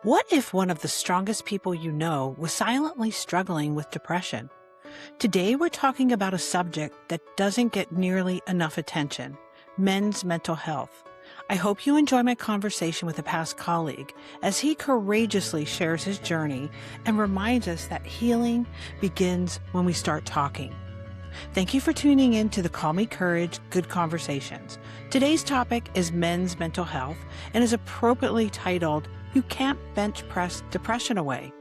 What if one of the strongest people you know was silently struggling with depression? Today, we're talking about a subject that doesn't get nearly enough attention: men's mental health. I hope you enjoy my conversation with a past colleague as he courageously shares his journey and reminds us that healing begins when we start talking. Thank you for tuning in to the Call Me Courage Good Conversations. Today's topic is men's mental health and is appropriately titled, You Can't Bench Press Depression Away.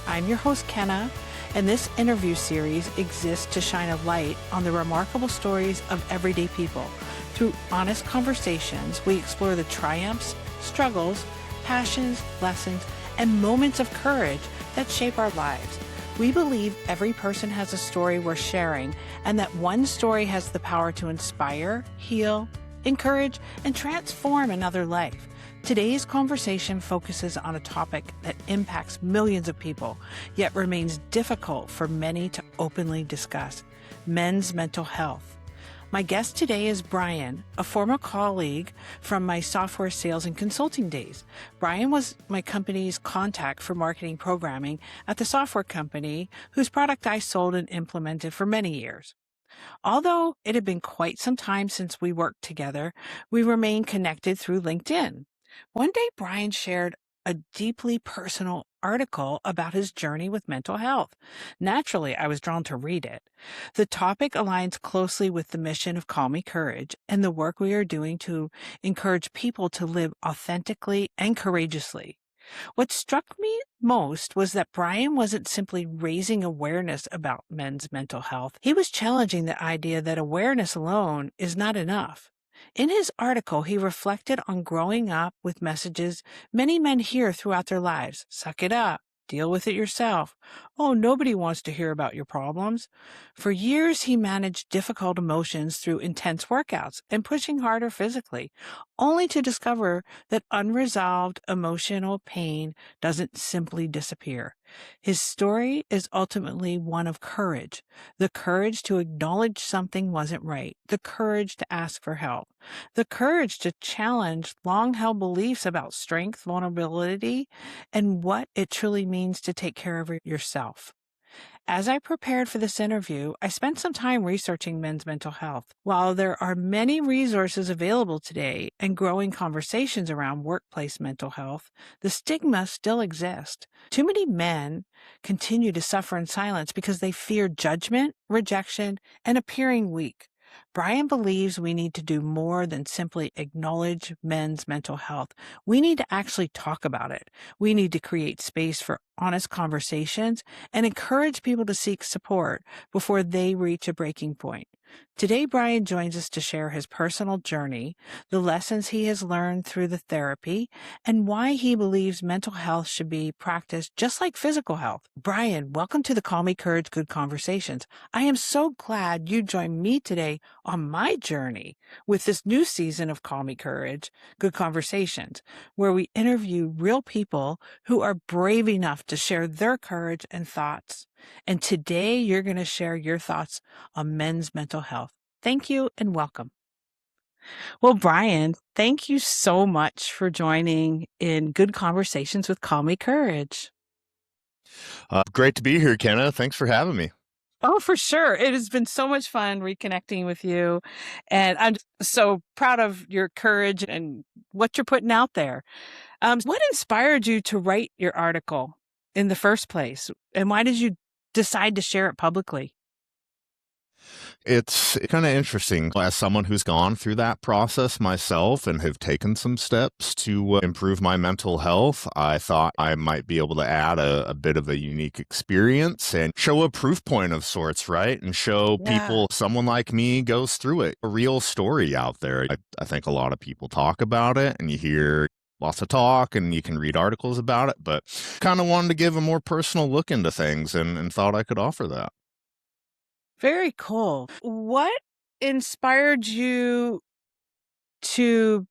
I'm your host, Kenna, and this interview series exists to shine a light on the remarkable stories of everyday people. Through honest conversations, we explore the triumphs, struggles, passions, lessons, and moments of courage that shape our lives. We believe every person has a story worth sharing, and that one story has the power to inspire, heal, encourage, and transform another life. Today's conversation focuses on a topic that impacts millions of people, yet remains difficult for many to openly discuss: men's mental health. My guest today is Brian, a former colleague from my software sales and consulting days. Brian was my company's contact for marketing programming at the software company whose product I sold and implemented for many years. Although it had been quite some time since we worked together, we remained connected through LinkedIn. One day, Brian shared a deeply personal article about his journey with mental health. Naturally, I was drawn to read it. The topic aligns closely with the mission of Call Me Courage and the work we are doing to encourage people to live authentically and courageously. What struck me most was that Brian wasn't simply raising awareness about men's mental health. He was challenging the idea that awareness alone is not enough. In his article, he reflected on growing up with messages many men hear throughout their lives: suck it up, deal with it yourself. Oh, nobody wants to hear about your problems. For years, he managed difficult emotions through intense workouts and pushing harder physically, only to discover that unresolved emotional pain doesn't simply disappear. His story is ultimately one of courage: the courage to acknowledge something wasn't right, the courage to ask for help, the courage to challenge long-held beliefs about strength, vulnerability, and what it truly means to take care of yourself. As I prepared for this interview, I spent some time researching men's mental health. While there are many resources available today and growing conversations around workplace mental health, the stigma still exists. Too many men continue to suffer in silence because they fear judgment, rejection, and appearing weak. Brian believes we need to do more than simply acknowledge men's mental health. We need to actually talk about it. We need to create space for honest conversations and encourage people to seek support before they reach a breaking point. Today, Brian joins us to share his personal journey, the lessons he has learned through the therapy, and why he believes mental health should be practiced just like physical health. Brian, welcome to the Call Me Courage Good Conversations. I am so glad you joined me today on my journey with this new season of Call Me Courage Good Conversations, where we interview real people who are brave enough to share their courage and thoughts. And today you're going to share your thoughts on men's mental health. Thank you and welcome. Well, Brian, thank you so much for joining in Good Conversations with Call Me Courage. Great to be here, Kenna. Thanks for having me. Oh, for sure. It has been so much fun reconnecting with you. And I'm so proud of your courage and what you're putting out there. What inspired you to write your article in the first place? And why did you decide to share it publicly? It's kind of interesting. As someone who's gone through that process myself and have taken some steps to improve my mental health, I thought I might be able to add a bit of a unique experience and show a proof point of sorts, right? And show people someone like me goes through it. A real story out there. I think a lot of people talk about it and you hear lots of talk and you can read articles about it, but kind of wanted to give a more personal look into things and thought I could offer that. Very cool. What inspired you to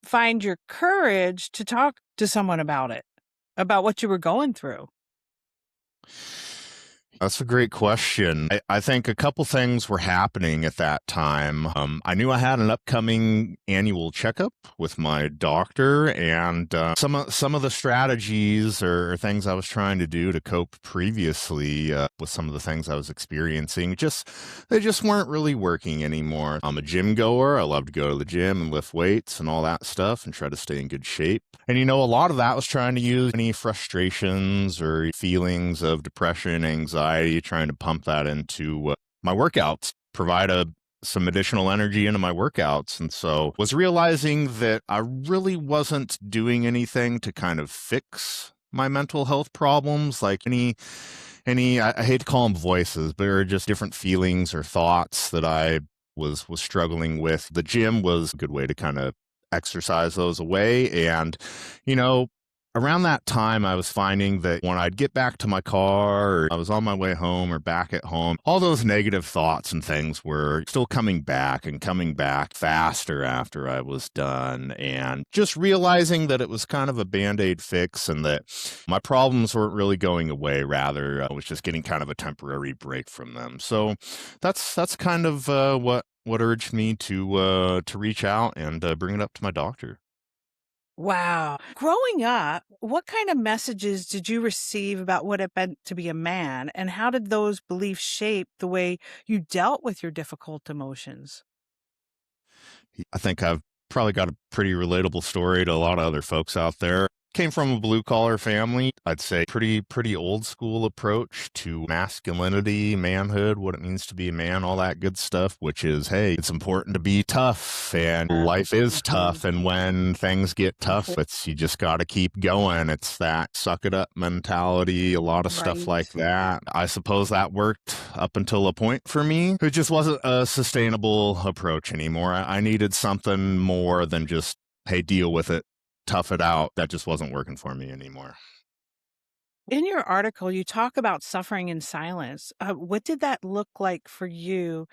find your courage to talk to someone about it, about what you were going through? That's a great question. I think a couple things were happening at that time. I knew I had an upcoming annual checkup with my doctor, and some of the strategies or things I was trying to do to cope previously with some of the things I was experiencing they just weren't really working anymore. I'm a gym goer. I love to go to the gym and lift weights and all that stuff and try to stay in good shape. And a lot of that was trying to use any frustrations or feelings of depression, anxiety, trying to pump that into my workouts, provide some additional energy into my workouts. And so was realizing that I really wasn't doing anything to kind of fix my mental health problems, like I hate to call them voices, but they're just different feelings or thoughts that I was struggling with. The gym was a good way to kind of exercise those away. And, you know, around that time, I was finding that when I'd get back to my car or I was on my way home or back at home, all those negative thoughts and things were still coming back and coming back faster after I was done. And just realizing that it was kind of a Band-Aid fix and that my problems weren't really going away. Rather, I was just getting kind of a temporary break from them. So that's kind of what urged me to reach out and bring it up to my doctor. Wow. Growing up, what kind of messages did you receive about what it meant to be a man? And how did those beliefs shape the way you dealt with your difficult emotions? I think I've probably got a pretty relatable story to a lot of other folks out there. Came from a blue collar family. I'd say pretty old school approach to masculinity, manhood, what it means to be a man, all that good stuff, which is, hey, it's important to be tough and life is tough. And when things get tough, you just got to keep going. It's that suck it up mentality, a lot of stuff Right. like that. I suppose that worked up until a point for me. It just wasn't a sustainable approach anymore. I needed something more than just, hey, deal with it, tough it out. That just wasn't working for me anymore. In your article, you talk about suffering in silence. What did that look like for you,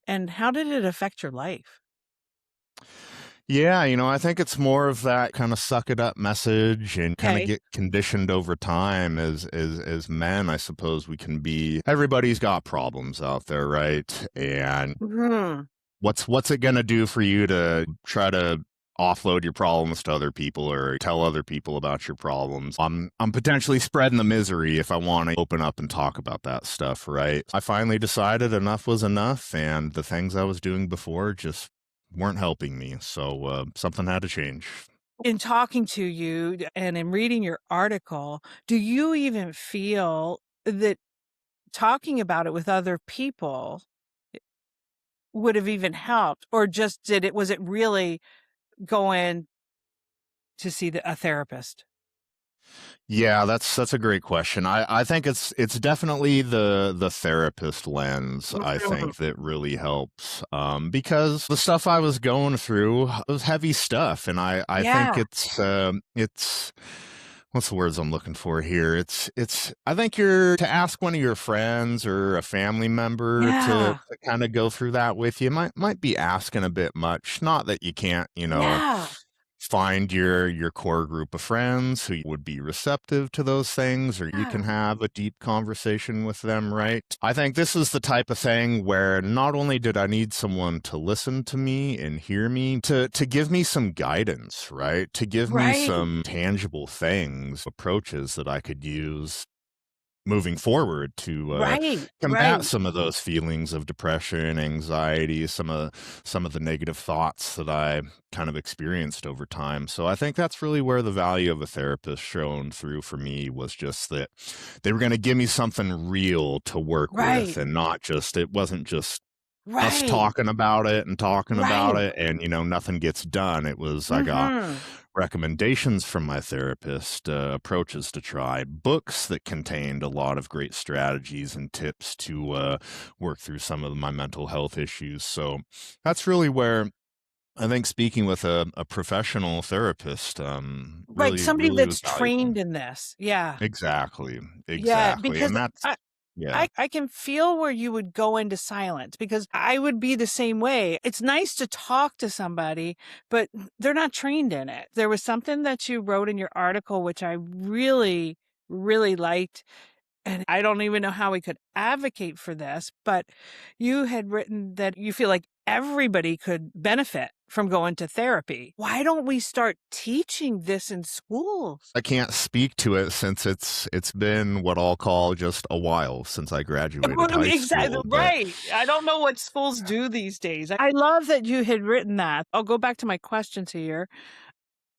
and how did it affect your life? Yeah, I think it's more of that kind of suck it up message and kind of Okay. get conditioned over time as men. I suppose we can be, everybody's got problems out there, right? And Mhm. what's it going to do for you to try to offload your problems to other people or tell other people about your problems? I'm potentially spreading the misery if I want to open up and talk about that stuff, right? I finally decided enough was enough, and the things I was doing before just weren't helping me. So something had to change. In talking to you and in reading your article, do you even feel that talking about it with other people would have even helped, or just was it really going to see a therapist? Yeah, that's a great question. I think it's definitely the therapist lens, I Mhm. think, that really helps. Because the stuff I was going through was heavy stuff, and I think Yeah. it's what's the words I'm looking for here? It's I think you're to ask one of your friends or a family member Yeah. to kind of go through that with you might be asking a bit much. Not that you can't, Yeah. find your core group of friends who would be receptive to those things, or you can Yeah. have a deep conversation with them, right? I think this is the type of thing where not only did I need someone to listen to me and hear me, to give me some guidance, right? To give me Right. some tangible things, approaches that I could use moving forward to Right. combat Right. some of those feelings of depression, anxiety, some of the negative thoughts that I kind of experienced over time. So I think that's really where the value of a therapist shone through for me, was just that they were going to give me something real to work with, Right. and not just, it wasn't just us Right. talking about it and talking about Right. it and nothing gets done. It was, I got Mhm. recommendations from my therapist, approaches to try, books that contained a lot of great strategies and tips to work through some of my mental health issues. So that's really where I think speaking with a professional therapist Right, really somebody really was that's valuable. trained in this. Yeah. Exactly, Yeah, exactly, because and that's I yeah. I can feel where you would go into silence, because I would be the same way. It's nice to talk to somebody, but they're not trained in it. There was something that you wrote in your article which I really, really liked. and I don't even know how we could advocate for this, but you had written that you feel like everybody could benefit from going to therapy. Why don't we start teaching this in schools? I can't speak to it since it's been what I'll call just a while since I graduated high Exactly, school. But right. I don't know what schools do these days. I love that you had written that. I'll go back to my questions here.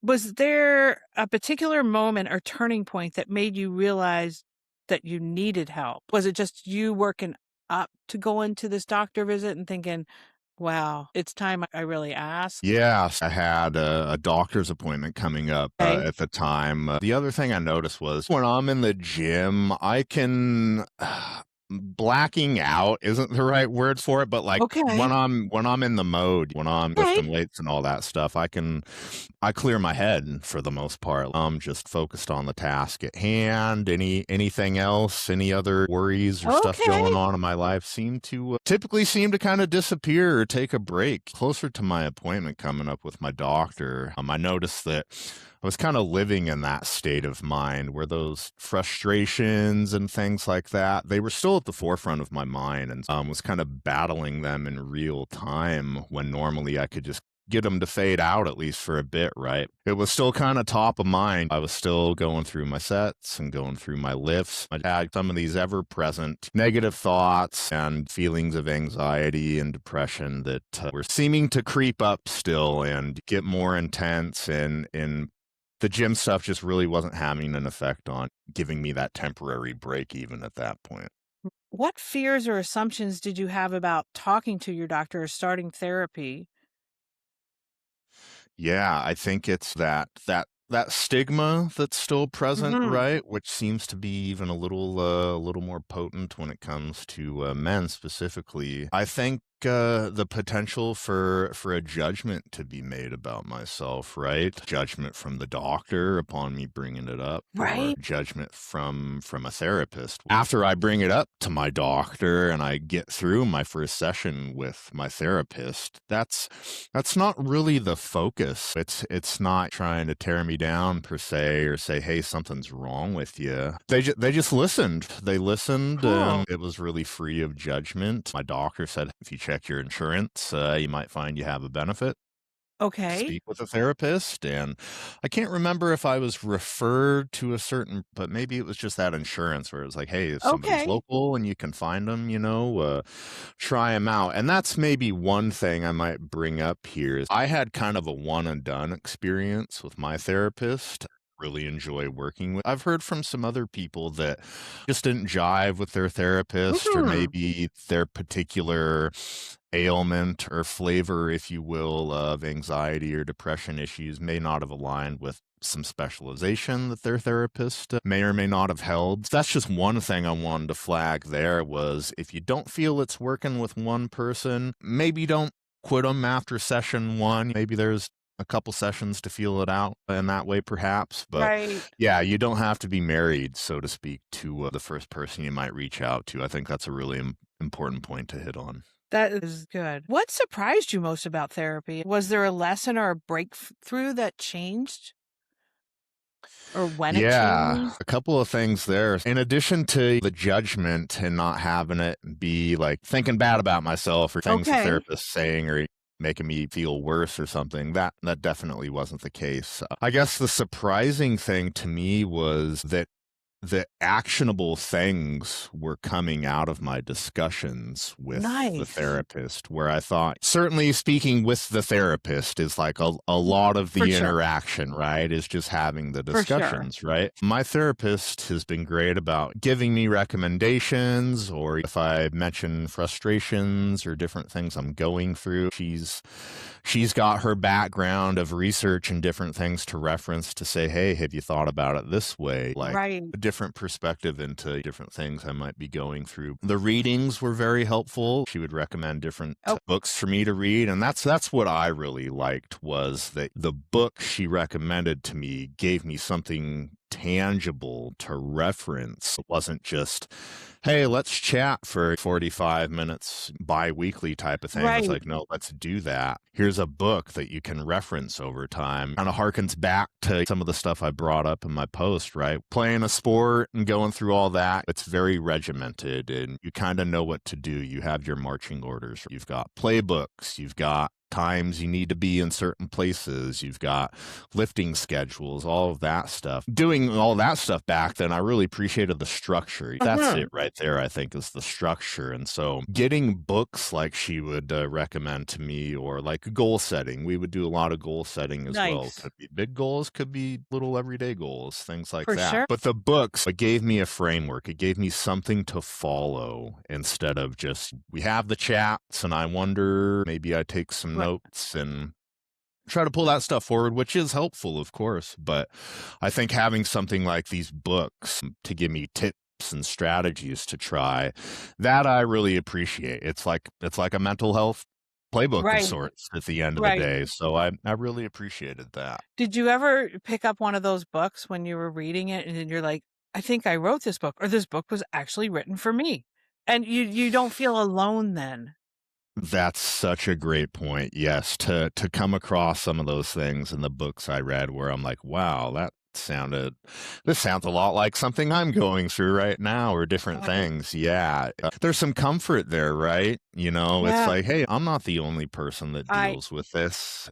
Was there a particular moment or turning point that made you realize that you needed help? Was it just you working up to go into this doctor visit and thinking, wow, it's time I really ask? yes, I had a doctor's appointment coming up Okay. at the time. The other thing I noticed was when I'm in the gym, I can blacking out isn't the right word for it, but like Okay. when I'm in the mode, when I'm Okay. lifting weights and all that stuff, I clear my head for the most part. I'm just focused on the task at hand. Anything else, any other worries or stuff Okay. going on in my life typically seem to kind of disappear or take a break. Closer to my appointment coming up with my doctor, I noticed that I was kind of living in that state of mind where those frustrations and things like that, they were still at the forefront of my mind, and was kind of battling them in real time when normally I could just get them to fade out at least for a bit, right? It was still kind of top of mind. I was still going through my sets and going through my lifts. I had some of these ever-present negative thoughts and feelings of anxiety and depression that were seeming to creep up still and get more intense, and the gym stuff just really wasn't having an effect on giving me that temporary break even at that point. What fears or assumptions did you have about talking to your doctor or starting therapy? Yeah, I think it's that stigma that's still present, Mhm. right? Which seems to be even a little more potent when it comes to men specifically. I think the potential for a judgment to be made about myself, right? Judgment from the doctor upon me bringing it up, or Right. judgment from a therapist after I bring it up to my doctor and I get through my first session with my therapist. That's not really the focus. It's not trying to tear me down per se or say, hey, something's wrong with you. They just listened. They listened, Cool. and it was really free of judgment. My doctor said, if you check your insurance, you might find you have a benefit. Okay. Speak with a therapist. And I can't remember if I was referred to a certain, but maybe it was just that insurance where it was like, hey, if somebody's Okay. local and you can find them, try them out. And that's maybe one thing I might bring up here is I had kind of a one and done experience with my therapist. Really enjoy working with. I've heard from some other people that just didn't jive with their therapist, or maybe their particular ailment or flavor, if you will, of anxiety or depression issues may not have aligned with some specialization that their therapist may or may not have held. That's just one thing I wanted to flag there was if you don't feel it's working with one person, maybe don't quit them after session one. Maybe there's a couple sessions to feel it out in that way, perhaps. But Right. yeah, you don't have to be married, so to speak, to the first person you might reach out to. I think that's a really important point to hit on. That is good. What surprised you most about therapy? Was there a lesson or a breakthrough that changed? Or when it Yeah, changed? a couple of things there. In addition to the judgment and not having it be like thinking bad about myself or things the Okay. therapist's saying or making me feel worse or something, that definitely wasn't the case. I guess the surprising thing to me was that the actionable things were coming out of my discussions with the Nice. therapist, where I thought certainly speaking with the therapist is like a lot of the For sure. interaction, right? Is just having the For sure. discussions, right? My therapist has been great about giving me recommendations, or if I mention frustrations or different things I'm going through, she's got her background of research and different things to reference to say, hey, have you thought about it this way? Like Right. a different perspective into different things I might be going through. The readings were very helpful. She would recommend different books for me to read. And that's what I really liked, was that the book she recommended to me gave me something tangible to reference. It wasn't just, hey, let's chat for 45 minutes bi-weekly type of thing. It's Right. like, no, let's do that. Here's a book that you can reference over time. Kind of harkens back to some of the stuff I brought up in my post, right? Playing a sport and going through all that. It's very regimented and you kind of know what to do. You have your marching orders. You've got playbooks. You've got times you need to be in certain places. You've got lifting schedules, all of that stuff. Doing all that stuff back then, I really appreciated the structure. That's it right there, I think, is the structure. And so getting books like she would recommend to me, or like goal setting, we would do a lot of goal setting as well. Nice. Could be big goals, could be little everyday goals, things like For that. sure. But the books, it gave me a framework. It gave me something to follow instead of just, we have the chats and I wonder, maybe I take some notes and try to pull that stuff forward, which is helpful, of course. But I think having something like these books to give me tips and strategies to try, that I really appreciate. It's like a mental health playbook of sorts at the end of the day. So I really appreciated that. Did you ever pick up one of those books when you were reading it and then you're like, I think I wrote this book, or this book was actually written for me? And you don't feel alone then. That's such a great point. Yes, to come across some of those things in the books I read where I'm like, wow, this sounds a lot like something I'm going through right now, or different things. Yeah. There's some comfort there, right? You know, it's like, hey, I'm not the only person that deals with this.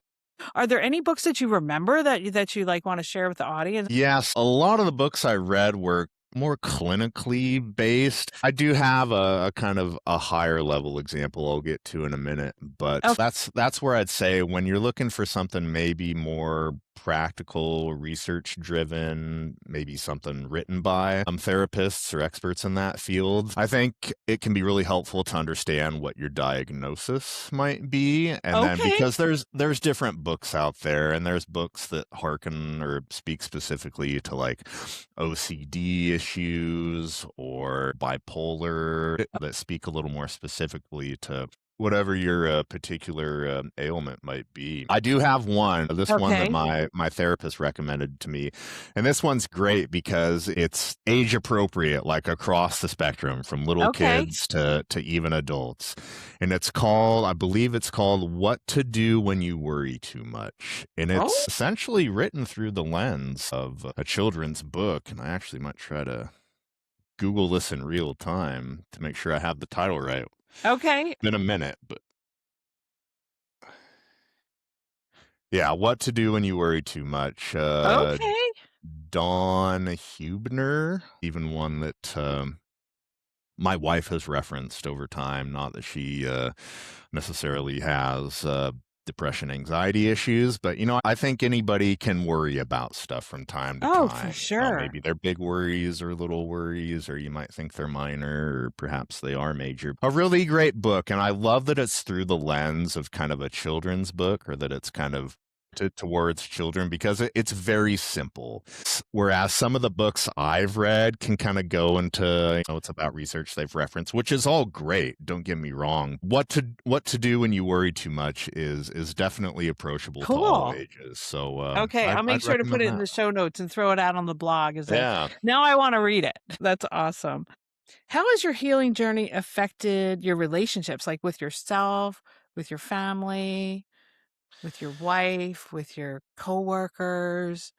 Are there any books that you remember that you like want to share with the audience? Yes, a lot of the books I read were more clinically based. I do have a kind of a higher level example I'll get to in a minute, but that's where I'd say when you're looking for something maybe more practical, research driven, maybe something written by therapists or experts in that field, I think it can be really helpful to understand what your diagnosis might be. And then because there's different books out there, and there's books that hearken or speak specifically to like OCD issues or bipolar, that speak a little more specifically to whatever your particular ailment might be. I do have one that my therapist recommended to me. And this one's great because it's age appropriate, like across the spectrum from little kids to even adults. And I believe it's called What to Do When You Worry Too Much. And it's essentially written through the lens of a children's book. And I actually might try to Google this in real time to make sure I have the title right. Okay. In a minute, but yeah, What to Do When You Worry Too Much. Dawn Hubner, even one that my wife has referenced over time. Not that she necessarily has depression, anxiety issues, but I think anybody can worry about stuff from time to time. For sure. Maybe they're big worries or little worries, or you might think they're minor, or perhaps they are major. A really great book, and I love that it's through the lens of kind of a children's book, or that it's kind of towards children, because it's very simple. Whereas some of the books I've read can kind of go into, it's about research they've referenced, which is all great. Don't get me wrong. What to Do When You Worry Too Much is definitely approachable to all ages. So I'll make sure to put it in the show notes and throw it out on the blog. Now I want to read it. That's awesome. How has your healing journey affected your relationships, like with yourself, with your family, with your wife, with your coworkers?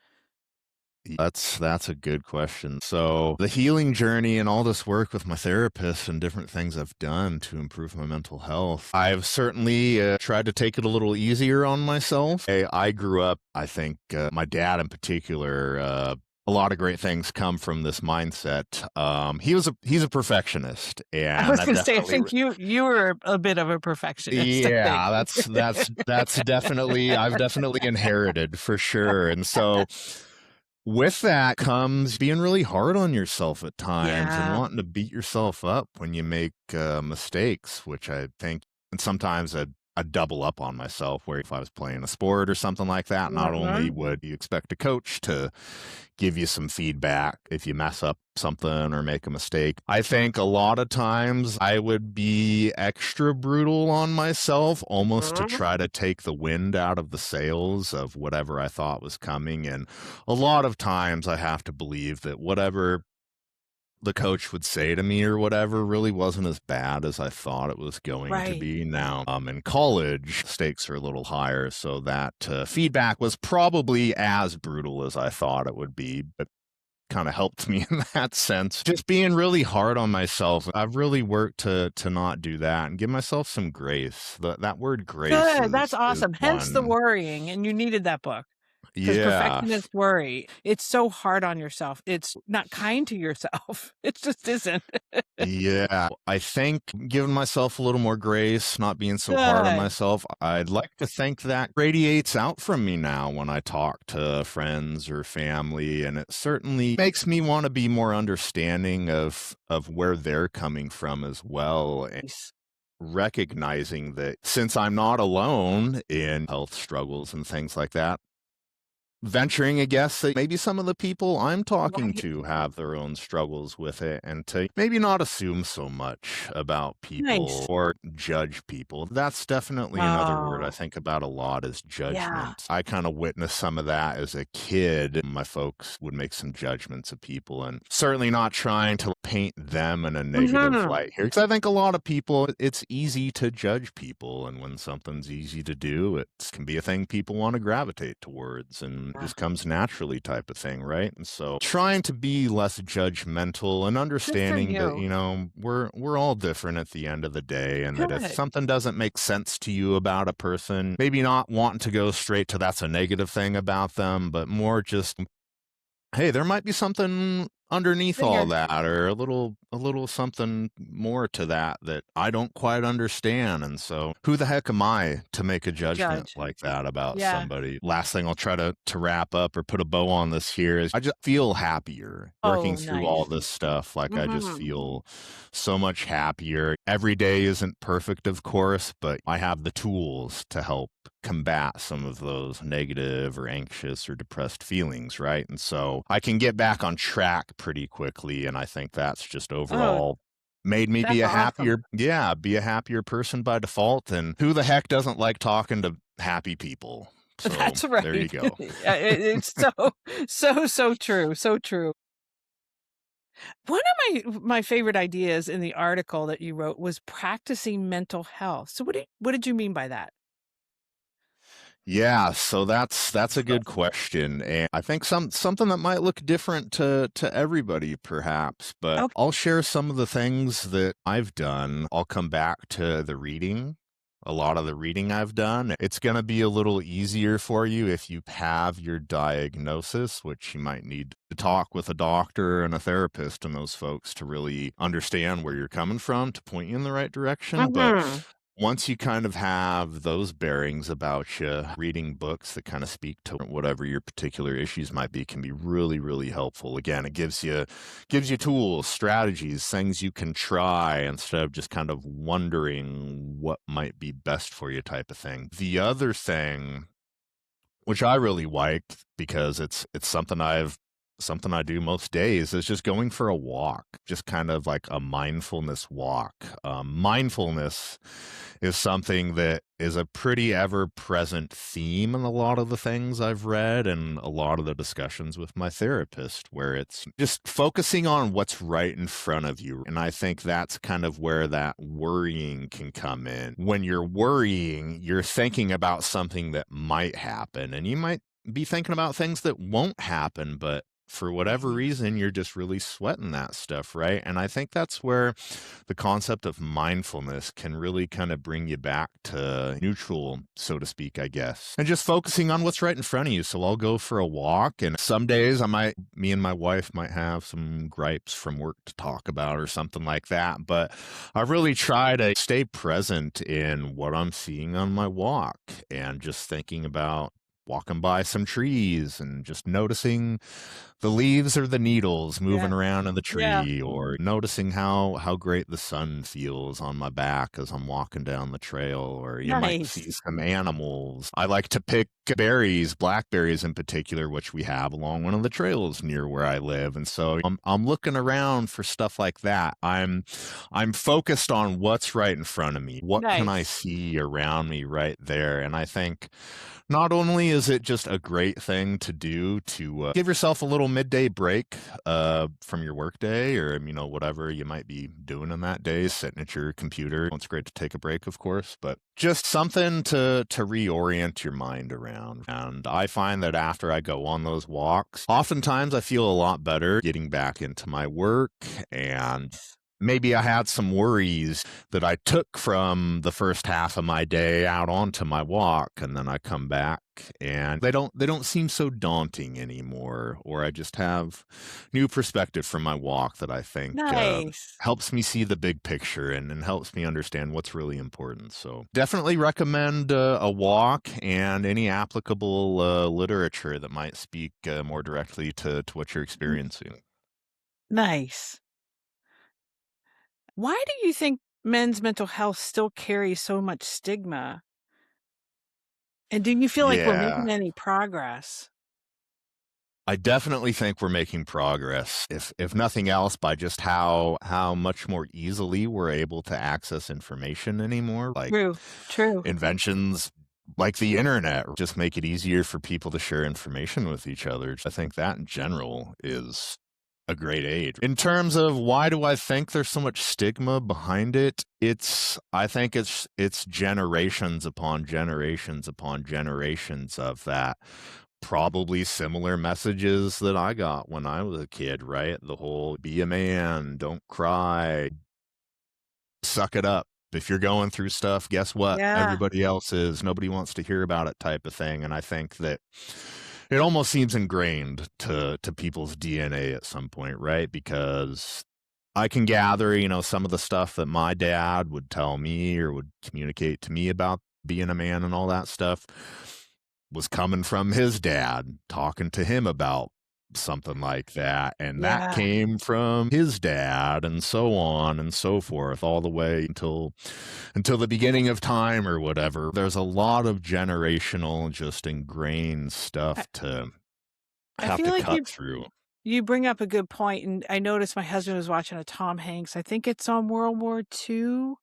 That's a good question. So the healing journey and all this work with my therapist and different things I've done to improve my mental health, I've certainly tried to take it a little easier on myself. I grew up, I think, my dad in particular, a lot of great things come from this mindset. He's a perfectionist, and I was going to say, I think you were a bit of a perfectionist. Yeah, that's definitely, I've definitely inherited for sure. And so with that comes being really hard on yourself at times and wanting to beat yourself up when you make mistakes, which I think, and sometimes I'd double up on myself, where if I was playing a sport or something like that, not only would you expect a coach to give you some feedback if you mess up something or make a mistake, I think a lot of times I would be extra brutal on myself, almost to try to take the wind out of the sails of whatever I thought was coming. And a lot of times I have to believe that whatever the coach would say to me or whatever really wasn't as bad as I thought it was going to Right. be. Now, in college, stakes are a little higher, so that feedback was probably as brutal as I thought it would be, but kind of helped me in that sense. Just being really hard on myself. I've really worked to not do that and give myself some grace. That word grace Good. That's is awesome. Hence the one. worrying, and you needed that book. Because Yeah. perfectionists worry. It's so hard on yourself. It's not kind to yourself. It just isn't. Yeah, I think giving myself a little more grace, not being so hard on Good. myself, I'd like to think that radiates out from me now when I talk to friends or family, and it certainly makes me want to be more understanding of where they're coming from as well, and recognizing that since I'm not alone in health struggles and things like that, venturing a guess that maybe some of the people I'm talking to have their own struggles with it, and to maybe not assume so much about people Nice. or judge people. That's definitely another word I Oh, think about a lot, is yeah. judgment. I kind of witnessed some of that as a kid. My folks would make some judgments of people, and certainly not trying to paint them in a negative light here, because I think a lot of people, it's easy to judge people, and when something's easy to do, it can be a thing people want to gravitate towards, and Yeah. just comes naturally, type of thing, right? And so trying to be less judgmental and understanding that, you. we're all different at the end of the day, and that if Good. something doesn't make sense to you about a person, maybe not wanting to go straight to that's a negative thing about them, but more just, hey, there might be something underneath all Bigger. that, or a little something more to that I don't quite understand. And so who the heck am I to make a judgment Judge. like that about Yeah. somebody? Last thing I'll try to wrap up or put a bow on this here is I just feel happier working Oh, through all nice. this stuff. Like, I just feel so much happier. Every day isn't perfect, of course, but I have the tools to help combat some of those negative or anxious or depressed feelings, right? And so I can get back on track pretty quickly, and I think that's just Oh, overall made me be that's a awesome. happier person by default. And who the heck doesn't like talking to happy people? So That's there you right. go. Yeah, it's so true. So true. One of my favorite ideas in the article that you wrote was practicing mental health. So what did you mean by that? Yeah, so that's a good question, and I think something that might look different to everybody, perhaps. But Okay. I'll share some of the things that I've done. I'll come back to the reading. A lot of the reading I've done. It's going to be a little easier for you if you have your diagnosis, which you might need to talk with a doctor and a therapist and those folks to really understand where you're coming from to point you in the right direction. But once you kind of have those bearings about you, reading books that kind of speak to whatever your particular issues might be can be really, really helpful. Again, it gives you tools, strategies, things you can try instead of just kind of wondering what might be best for you, type of thing. The other thing, which I really liked because it's something I do most days, is just going for a walk, just kind of like a mindfulness walk. Mindfulness is something that is a pretty ever-present theme in a lot of the things I've read and a lot of the discussions with my therapist, where it's just focusing on what's right in front of you. And I think that's kind of where that worrying can come in. When you're worrying, you're thinking about something that might happen, and you might be thinking about things that won't happen, but for whatever reason, you're just really sweating that stuff, right? And I think that's where the concept of mindfulness can really kind of bring you back to neutral, so to speak, I guess, and just focusing on what's right in front of you. So I'll go for a walk, and some days me and my wife might have some gripes from work to talk about or something like that. But I really try to stay present in what I'm seeing on my walk and just thinking about walking by some trees and just noticing the leaves or the needles moving Yeah. around in the Yeah. tree, or noticing how great the sun feels on my back as I'm walking down the trail, or you might Nice. see some animals. I like to pick berries, blackberries in particular, which we have along one of the trails near where I live. And so I'm looking around for stuff like that. I'm focused on what's right in front of me. What can I Nice. see around me right there? And I think not only is it just a great thing to do to give yourself a little midday break from your workday, or whatever you might be doing in that day, sitting at your computer. It's great to take a break, of course, but just something to reorient your mind around. And I find that after I go on those walks, oftentimes I feel a lot better getting back into my work, and maybe I had some worries that I took from the first half of my day out onto my walk, and then I come back and they don't seem so daunting anymore, or I just have new perspective from my walk that I think Nice. helps me see the big picture, and helps me understand what's really important. So definitely recommend a walk and any applicable literature that might speak more directly to what you're experiencing. Nice. Why do you think men's mental health still carries so much stigma? And do you feel like we're Yeah. making any progress? I definitely think we're making progress, if nothing else, by just how much more easily we're able to access information anymore. Like True. True. inventions like the internet just make it easier for people to share information with each other. I think that in general is a great aid. In terms of why do I think there's so much stigma behind it, I think it's generations upon generations upon generations of that. Probably similar messages that I got when I was a kid, right? The whole be a man, don't cry, suck it up. If you're going through stuff, guess what? Yeah. Everybody else is. Nobody wants to hear about it, type of thing. And I think that it almost seems ingrained to people's DNA at some point, right? Because I can gather, some of the stuff that my dad would tell me or would communicate to me about being a man and all that stuff was coming from his dad, talking to him about something like that. And that Yeah. came from his dad, and so on and so forth, all the way until the beginning of time or whatever. There's a lot of generational, just ingrained I, stuff to I have feel to like cut through. you bring up a good point, and I noticed my husband was watching a Tom Hanks. I think it's on World War II.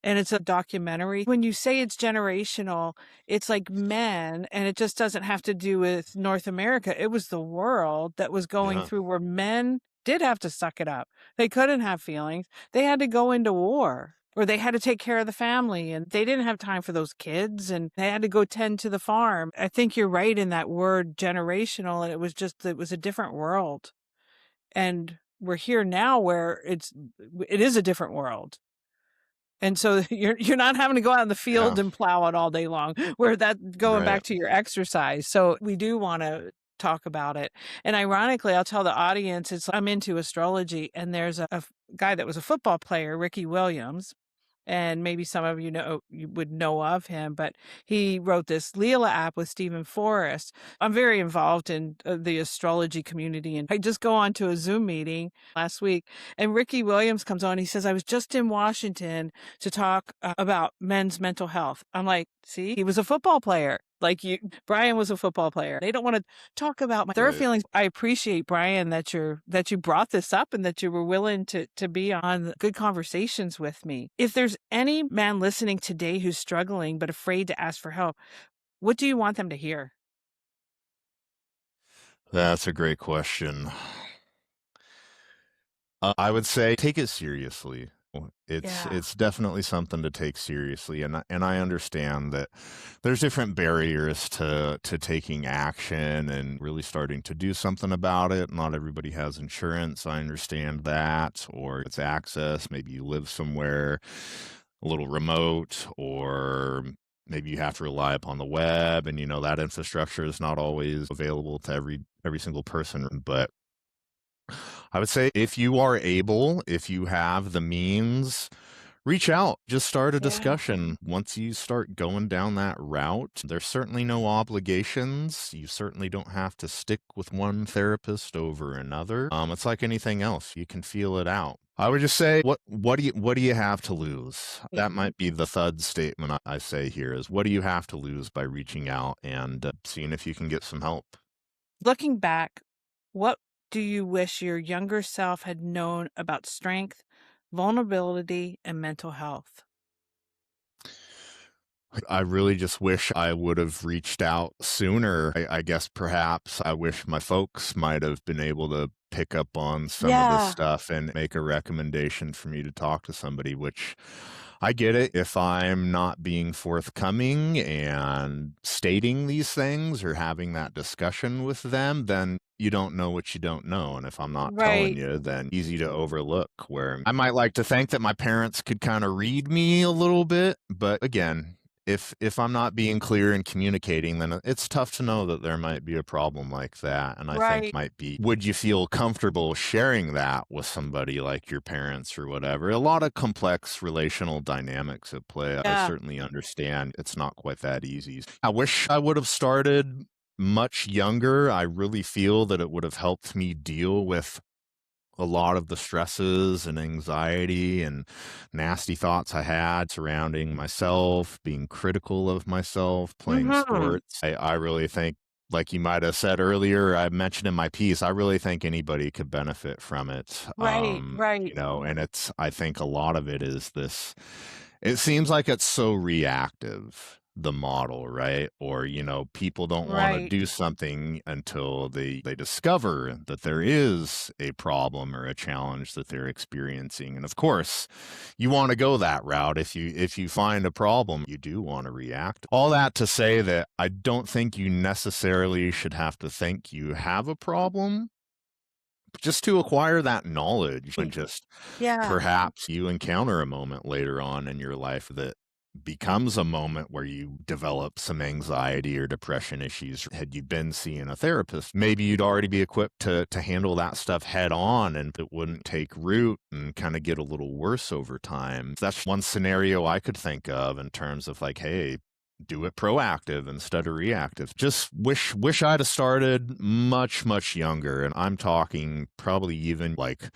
And it's a documentary. When you say it's generational, it's like men, and it just doesn't have to do with North America. It was the world that was going Yeah. through where men did have to suck it up. They couldn't have feelings. They had to go into war, or they had to take care of the family, and they didn't have time for those kids, and they had to go tend to the farm. I think you're right in that word generational, and it was a different world. And we're here now where it is a different world. And so you're not having to go out in the Yeah. field and plow it all day long, where that going Right. back to your exercise. So we do want to talk about it. And ironically, I'll tell the audience, I'm into astrology, and there's a guy that was a football player, Ricky Williams. And maybe some of you would know of him, but he wrote this Leela app with Stephen Forrest. I'm very involved in the astrology community, and I just go on to a Zoom meeting last week, and Ricky Williams comes on. He says, I was just in Washington to talk about men's mental health. I'm like, see, he was a football player. Like you, Brian was a football player. They don't want to talk about their Right. feelings. I appreciate, Brian, that you brought this up and that you were willing to be on good conversations with me. If there's any man listening today who's struggling but afraid to ask for help, what do you want them to hear? That's a great question. I would say take it seriously. Yeah. It's definitely something to take seriously, and I understand that there's different barriers to taking action and really starting to do something about it. Not everybody has insurance. I understand that, or it's access. Maybe you live somewhere a little remote, or maybe you have to rely upon the web, and that infrastructure is not always available to every single person. But I would say if you are able, if you have the means, reach out, just start a Yeah. discussion. Once you start going down that route, there's certainly no obligations. You certainly don't have to stick with one therapist over another. It's like anything else. You can feel it out. I would just say, what do you have to lose? That might be the thud statement I say here is, what do you have to lose by reaching out and seeing if you can get some help? Looking back, what do you wish your younger self had known about strength, vulnerability, and mental health? I really just wish I would have reached out sooner. I guess perhaps I wish my folks might have been able to pick up on some of this Yeah. stuff and make a recommendation for me to talk to somebody, which I get it. If I'm not being forthcoming and stating these things or having that discussion with them, then you don't know what you don't know. And if I'm not telling Right. you, then easy to overlook. Where I might like to think that my parents could kind of read me a little bit, but again, if I'm not being clear and communicating, then it's tough to know that there might be a problem like that. And I think Right. might be, would you feel comfortable sharing that with somebody like your parents or whatever? A lot of complex relational dynamics at play. I Yeah. certainly understand it's not quite that easy. I wish I would have started much younger. I really feel that it would have helped me deal with a lot of the stresses and anxiety and nasty thoughts I had surrounding myself, being critical of myself, playing Hmm. sports. I really think, like you might have said earlier, I mentioned in my piece, I really think anybody could benefit from it. Right. Right. And I think a lot of it is this, it seems like it's so reactive, the model, right? Or, people don't want to Right. do something until they discover that there is a problem or a challenge that they're experiencing. And of course, you want to go that route. If you find a problem, you do want to react. All that to say that I don't think you necessarily should have to think you have a problem just to acquire that knowledge, and just Yeah. perhaps you encounter a moment later on in your life that becomes a moment where you develop some anxiety or depression issues. Had you been seeing a therapist, maybe you'd already be equipped to handle that stuff head on, and it wouldn't take root and kind of get a little worse over time. That's one scenario I could think of in terms of like, hey, do it proactive instead of reactive. Just wish I'd have started much younger, and I'm talking probably even like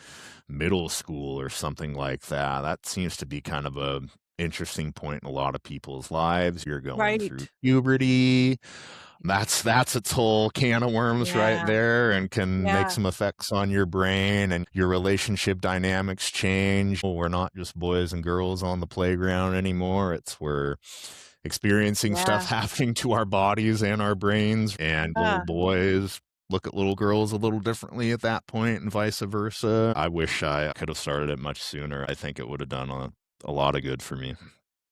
middle school or something like that. That seems to be kind of a interesting point in a lot of people's lives. You're going through Right. puberty. That's its whole can of worms right Yeah. there, and can make Yeah. some effects on your brain, and your relationship dynamics change. We're not just boys and girls on the playground anymore. We're experiencing stuff Yeah. happening to our bodies and our brains, and little Yeah. boys look at little girls a little differently at that point and vice versa. I wish I could have started it much sooner. I think it would have done a lot of good for me.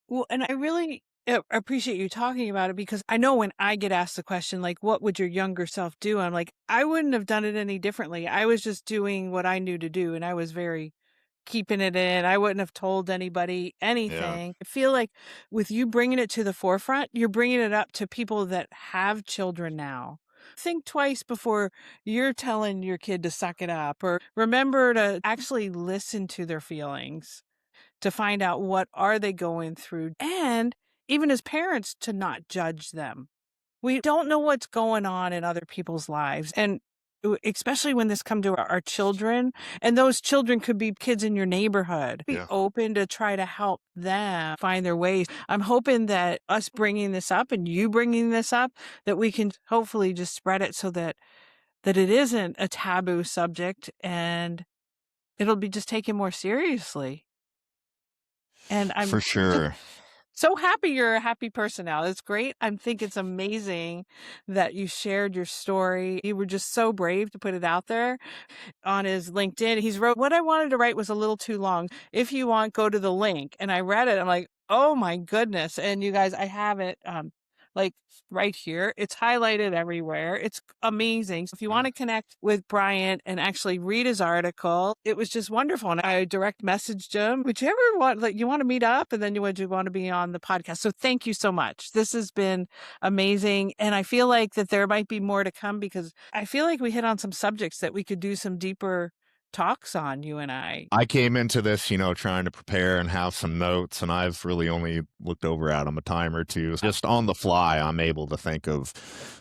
Well, and I really appreciate you talking about it, because I know when I get asked the question, like, what would your younger self do? I'm like, I wouldn't have done it any differently. I was just doing what I knew to do, and I was very keeping it in. I wouldn't have told anybody Yeah. anything. I feel like with you bringing it to the forefront, you're bringing it up to people that have children now. Think twice before you're telling your kid to suck it up, or remember to actually listen to their feelings, to find out what are they going through, and even as parents, to not judge them. We don't know what's going on in other people's lives, and especially when this come to our children, and those children could be kids in your neighborhood. Be Yeah. open to try to help them find their ways. I'm hoping that us bringing this up and you bringing this up, that we can hopefully just spread it so that it isn't a taboo subject, and it'll be just taken more seriously. And For I'm just sure. so happy you're a happy person now. It's great. I think it's amazing that you shared your story. You were just so brave to put it out there. On his LinkedIn, he's wrote, "What I wanted to write was a little too long. If you want, go to the link." And I read it. I'm like, oh my goodness. And you guys, I have it like right here. It's highlighted everywhere. It's amazing. So if you want Yeah. to connect with Bryant and actually read his article, it was just wonderful. And I direct messaged him, whichever one, like, you want to meet up, and then you want to be on the podcast. So thank you so much. This has been amazing. And I feel like that there might be more to come, because I feel like we hit on some subjects that we could do some deeper talks on, you and I. I came into this, trying to prepare and have some notes, and I've really only looked over at them a time or two. Just on the fly, I'm able to think of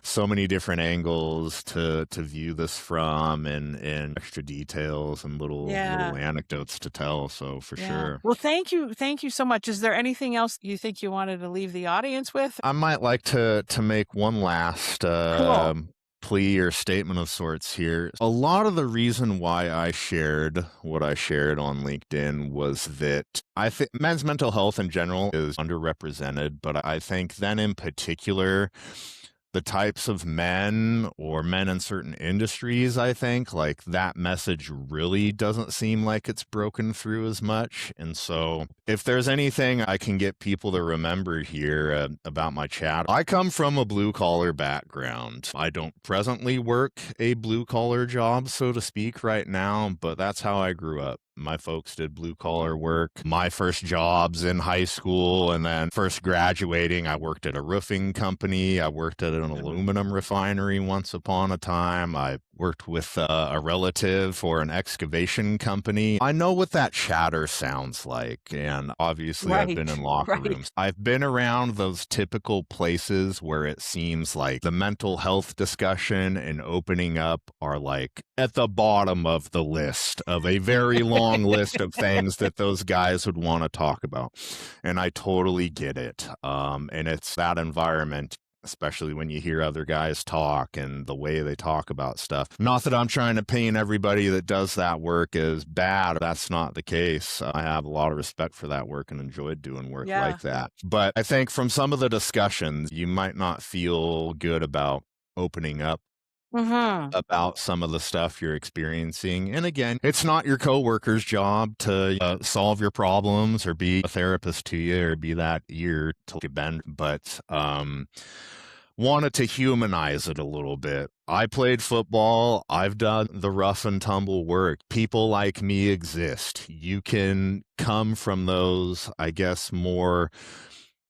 so many different angles to view this from, and extra details and little anecdotes to tell. So for sure. Well, thank you so much. Is there anything else you think you wanted to leave the audience with? I might like to make one last Cool. plea or statement of sorts here. A lot of the reason why I shared what I shared on LinkedIn was that I think men's mental health in general is underrepresented, but I think then in particular, the types of men or men in certain industries, I think, like that message really doesn't seem like it's broken through as much. And so if there's anything I can get people to remember here about my chat, I come from a blue collar background. I don't presently work a blue collar job, so to speak, right now, but that's how I grew up. My folks did blue collar work. My first jobs in high school, and then first graduating, I worked at a roofing company. I worked at an aluminum refinery once upon a time. I worked with a relative for an excavation company. I know what that chatter sounds like, and obviously I've been in locker rooms. I've been around those typical places where it seems like the mental health discussion and opening up are like at the bottom of the list of a very long list of things that those guys would want to talk about. And I totally get it. And it's that environment, especially when you hear other guys talk and the way they talk about stuff. Not that I'm trying to paint everybody that does that work as bad. That's not the case. I have a lot of respect for that work and enjoyed doing work like that. But I think from some of the discussions, you might not feel good about opening up about some of the stuff you're experiencing. And again, it's not your coworker's job to solve your problems or be a therapist to you or be that ear to bend, but wanted to humanize it a little bit. I played football. I've done the rough and tumble work. People like me exist. You can come from those, I guess, more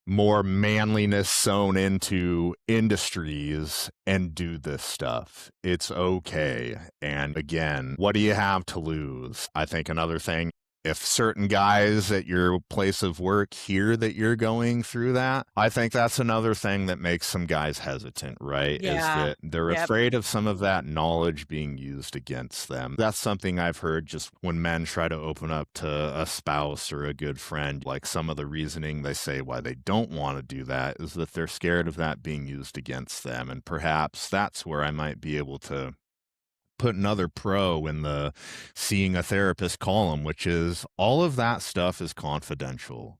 manliness sewn into industries and do this stuff. It's okay. And again, what do you have to lose? I think another thing, if certain guys at your place of work hear that you're going through that, I think that's another thing that makes some guys hesitant, right? Is that they're afraid of some of that knowledge being used against them. That's something I've heard just when men try to open up to a spouse or a good friend, like some of the reasoning they say why they don't want to do that is that they're scared of that being used against them. And perhaps that's where I might be able to put another pro in the seeing a therapist column, which is all of that stuff is confidential.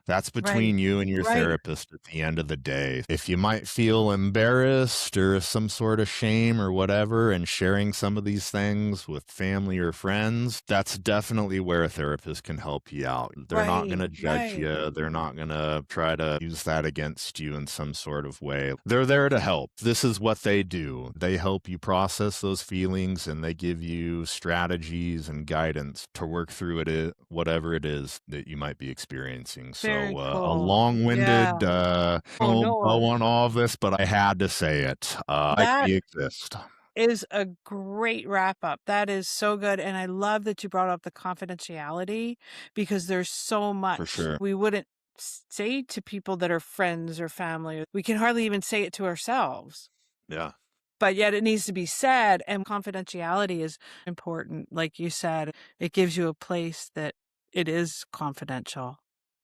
That's between you and your therapist at the end of the day. If you might feel embarrassed or some sort of shame or whatever and sharing some of these things with family or friends, that's definitely where a therapist can help you out. They're not going to judge you. They're not going to try to use that against you in some sort of way. They're there to help. This is what they do. They help you process those feelings and they give you strategies and guidance to work through it, whatever it is that you might be experiencing. So a long-winded bow on all of this, but I had to say it. I exist. Is a great wrap up. That is so good. And I love that you brought up the confidentiality because there's so much we wouldn't say to people that are friends or family. We can hardly even say it to ourselves. Yeah. But yet it needs to be said. And confidentiality is important. Like you said, it gives you a place that it is confidential.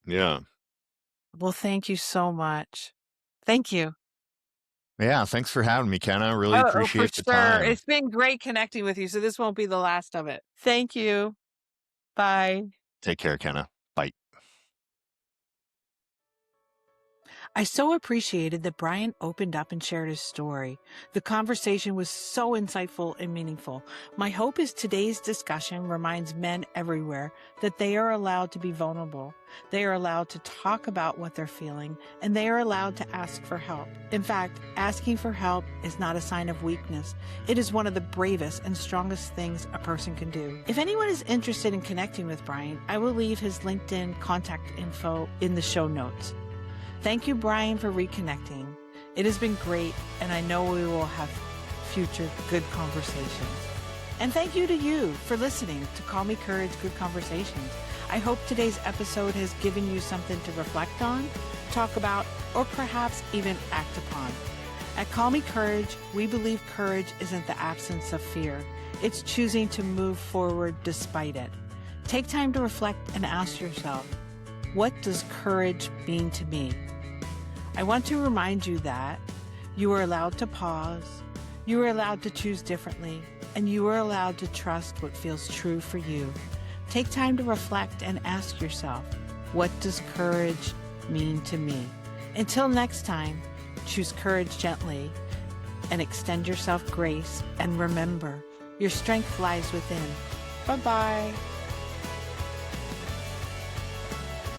Yeah. Well, thank you so much. Thank you. Yeah, thanks for having me, Kenna. Really appreciate the time. It's been great connecting with you, so this won't be the last of it. Thank you. Bye. Take care, Kenna. Bye. I so appreciated that Brian opened up and shared his story. The conversation was so insightful and meaningful. My hope is today's discussion reminds men everywhere that they are allowed to be vulnerable. They are allowed to talk about what they're feeling, and they are allowed to ask for help. In fact, asking for help is not a sign of weakness. It is one of the bravest and strongest things a person can do. If anyone is interested in connecting with Brian, I will leave his LinkedIn contact info in the show notes. Thank you, Brian, for reconnecting. It has been great, and I know we will have future good conversations. And thank you to you for listening to Call Me Courage Good Conversations. I hope today's episode has given you something to reflect on, talk about, or perhaps even act upon. At Call Me Courage, we believe courage isn't the absence of fear. It's choosing to move forward despite it. Take time to reflect and ask yourself, what does courage mean to me? I want to remind you that you are allowed to pause, you are allowed to choose differently, and you are allowed to trust what feels true for you. Take time to reflect and ask yourself, what does courage mean to me? Until next time, choose courage gently and extend yourself grace. And remember, your strength lies within. Bye-bye.